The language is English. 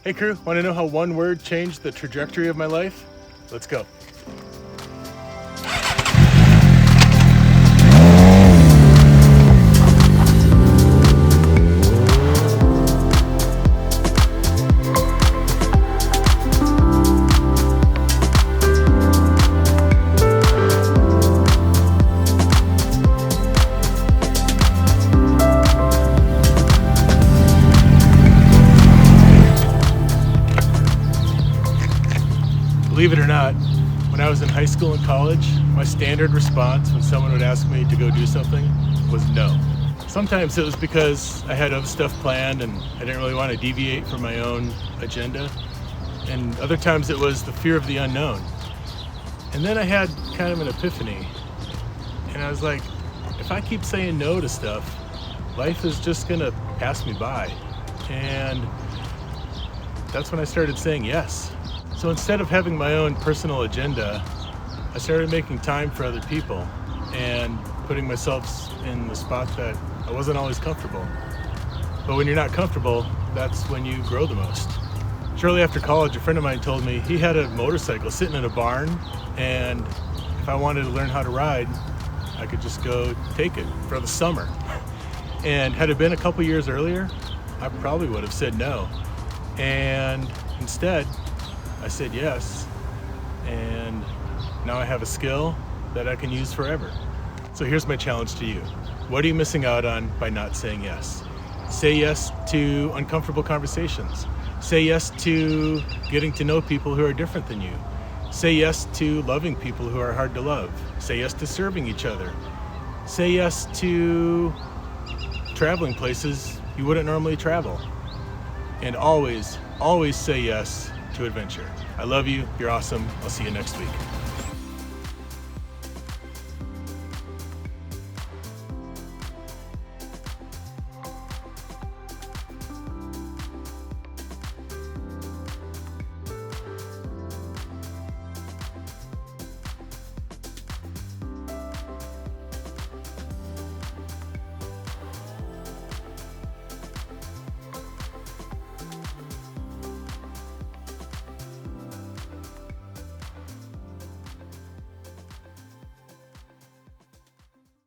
Hey crew, want to know how one word changed the trajectory of my life? Let's go. Believe it or not, when I was in high school and college, my standard response when someone would ask me to go do something was no. Sometimes it was because I had other stuff planned and I didn't really want to deviate from my own agenda. And other times it was the fear of the unknown. And then I had kind of an epiphany. And I was like, if I keep saying no to stuff, life is just gonna pass me by. And that's when I started saying yes. So instead of having my own personal agenda, I started making time for other people and putting myself in the spot that I wasn't always comfortable. But when you're not comfortable, that's when you grow the most. Shortly after college, a friend of mine told me he had a motorcycle sitting in a barn, and if I wanted to learn how to ride, I could just go take it for the summer. And had it been a couple years earlier, I probably would have said no. And instead, I said yes, and now I have a skill that I can use forever. So here's my challenge to you. What are you missing out on by not saying yes? Say yes to uncomfortable conversations. Say yes to getting to know people who are different than you. Say yes to loving people who are hard to love. Say yes to serving each other. Say yes to traveling places you wouldn't normally travel. And always, always say yes to adventure. I love you. You're awesome. I'll see you next week.